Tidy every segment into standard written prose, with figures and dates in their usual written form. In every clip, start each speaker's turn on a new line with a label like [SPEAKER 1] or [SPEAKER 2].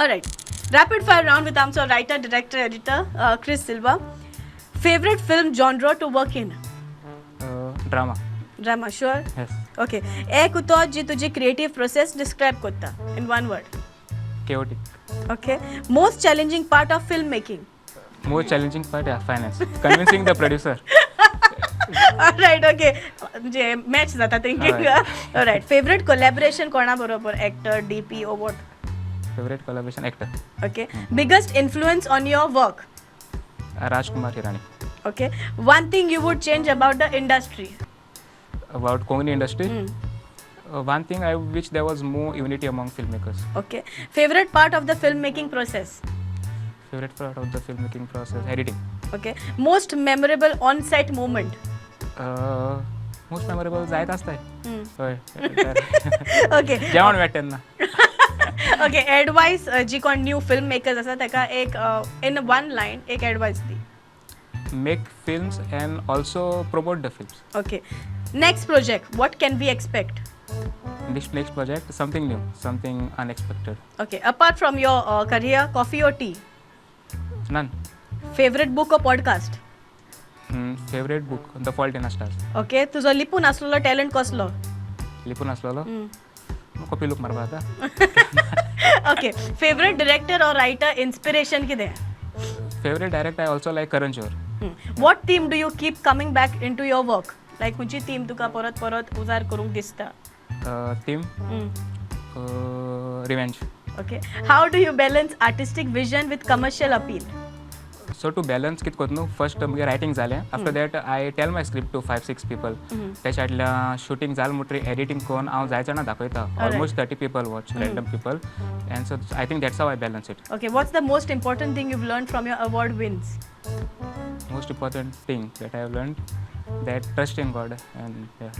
[SPEAKER 1] All right. Rapid fire round with I'm writer, director, editor, Chris Silva. Favorite film genre to work in?
[SPEAKER 2] Drama.
[SPEAKER 1] Drama, sure.
[SPEAKER 2] Yes.
[SPEAKER 1] Okay. एक उतो जी तुझी creative process describe कोत्ता in one word.
[SPEAKER 2] Chaotic.
[SPEAKER 1] Okay. Most challenging part of filmmaking.
[SPEAKER 2] More challenging part, yeah, finance. Convincing the producer.
[SPEAKER 1] All right. Okay. J match जाता thinking. All right. Favorite collaboration कोणा बरोबर? Actor, DP or what?
[SPEAKER 2] Favorite collaboration actor.
[SPEAKER 1] Okay. Biggest influence on your work?
[SPEAKER 2] Rajkumar Hirani.
[SPEAKER 1] Okay. One thing you would change about the industry?
[SPEAKER 2] About Kongani industry,
[SPEAKER 1] Hmm.
[SPEAKER 2] one thing I wish there was more unity among filmmakers.
[SPEAKER 1] Okay. Favorite part of the filmmaking process?
[SPEAKER 2] Favorite part of the filmmaking process, editing.
[SPEAKER 1] Okay. Most memorable on-set moment?
[SPEAKER 2] Most memorable जायत असतंय.
[SPEAKER 1] Hmm.
[SPEAKER 2] होय.
[SPEAKER 1] Okay.
[SPEAKER 2] जेवण भेटेन ना.
[SPEAKER 1] Okay. Advice जी कोण new filmmakers असतात तेका एक in one line एक advice the.
[SPEAKER 2] Make films and also promote the films.
[SPEAKER 1] Okay. Next project. What can we expect?
[SPEAKER 2] This next project, something new, something unexpected.
[SPEAKER 1] Okay. Apart from your career, coffee or tea?
[SPEAKER 2] None.
[SPEAKER 1] Favorite book or podcast?
[SPEAKER 2] Favorite book, The Fault in Our Stars.
[SPEAKER 1] Okay. तुझो लिपून असलेलो talent कसलो?
[SPEAKER 2] लिपून असलेलो.
[SPEAKER 1] Hmm.
[SPEAKER 2] Copy look मारपा आता.
[SPEAKER 1] Okay. Favorite director or writer inspiration कितें?
[SPEAKER 2] Favorite director, I also like Karan Johar.
[SPEAKER 1] What theme do you keep coming back into your work? Like खंयची theme तुका परत परत उजार करूंक दिसता?
[SPEAKER 2] Theme, Revenge.
[SPEAKER 1] Okay. How do you balance artistic vision with commercial appeal?
[SPEAKER 2] So to balance कित कोत न्हू, first मुगे writing जालें. After that I tell my script to 5-6 people. त्याच्यातल्या shooting जाल मुटरी editing कोण हांव जायचेना दाखयता. Almost 30 people watch, random people. And so I think that's how I balance it.
[SPEAKER 1] Okay. What's the most important thing you've learned from your award wins?
[SPEAKER 2] Most important thing that I have learned, that trust in God and yeah.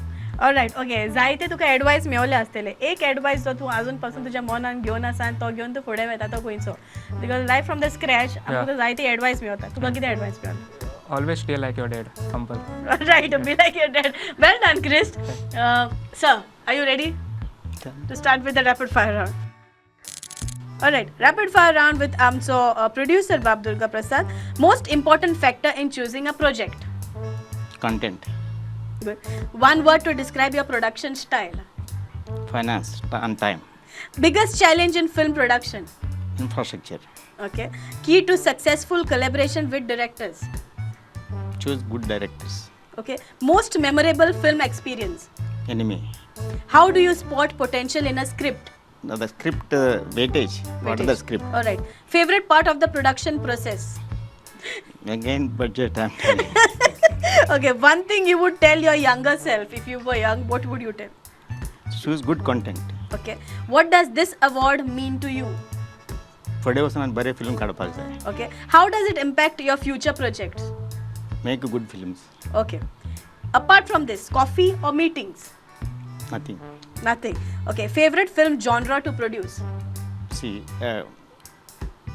[SPEAKER 1] Alright. Okay. जायते तुका advice मेवले असतले. एक advice जो तू अजूनपासून तुझ्या मनान घेवन आसा तो घेवन तू फुडें वता तो खंयचो? Because right from the scratch आमकां तो जायते advice मेवता. तुका कितें advice Mewat?
[SPEAKER 2] Always stay like your dad, humble.
[SPEAKER 1] Right. Be like your dad. Well done, Chris. Sir, are you ready to start with the rapid fire round? Alright. Rapid fire round with producer Bab Durga Prasad. Most important factor in choosing a project?
[SPEAKER 3] Content,
[SPEAKER 1] Good. One word to describe your production style.
[SPEAKER 3] finance, and time,
[SPEAKER 1] Biggest challenge in film production.
[SPEAKER 3] infrastructure.
[SPEAKER 1] Okay. Key to successful collaboration with directors.
[SPEAKER 3] Choose good directors.
[SPEAKER 1] Okay. Most memorable film experience.
[SPEAKER 3] Enemy.
[SPEAKER 1] How do you spot potential in a script?
[SPEAKER 3] Now the script weightage. What is the script?
[SPEAKER 1] All right. Favorite part of the production process.
[SPEAKER 3] Again, budget. I'm telling.
[SPEAKER 1] Okay. One thing you would tell your younger self if you were young, what would you tell?
[SPEAKER 3] Choose good content.
[SPEAKER 1] Okay. What does this award mean to you?
[SPEAKER 3] फुडें वचून बरे film काडपाक जाय.
[SPEAKER 1] Okay. How does it impact your future projects?
[SPEAKER 3] Make good films.
[SPEAKER 1] Okay. Apart from this, coffee or meetings?
[SPEAKER 3] Nothing.
[SPEAKER 1] Nothing. Okay. Favorite film genre to produce?
[SPEAKER 3] See,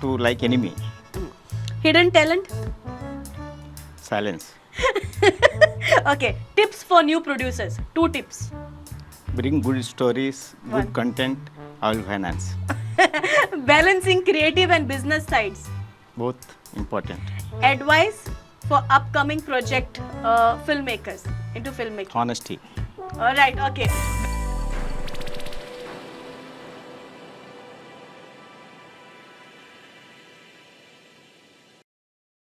[SPEAKER 3] to like enemy.
[SPEAKER 1] Hidden talent?
[SPEAKER 3] Silence.
[SPEAKER 1] Okay. Tips for new producers. 2 tips.
[SPEAKER 3] Bring good stories, good
[SPEAKER 1] One.
[SPEAKER 3] content. I will finance.
[SPEAKER 1] Balancing creative and business sides.
[SPEAKER 3] Both important.
[SPEAKER 1] Advice for upcoming project filmmakers into filmmaking.
[SPEAKER 3] Honesty.
[SPEAKER 1] All right. Okay.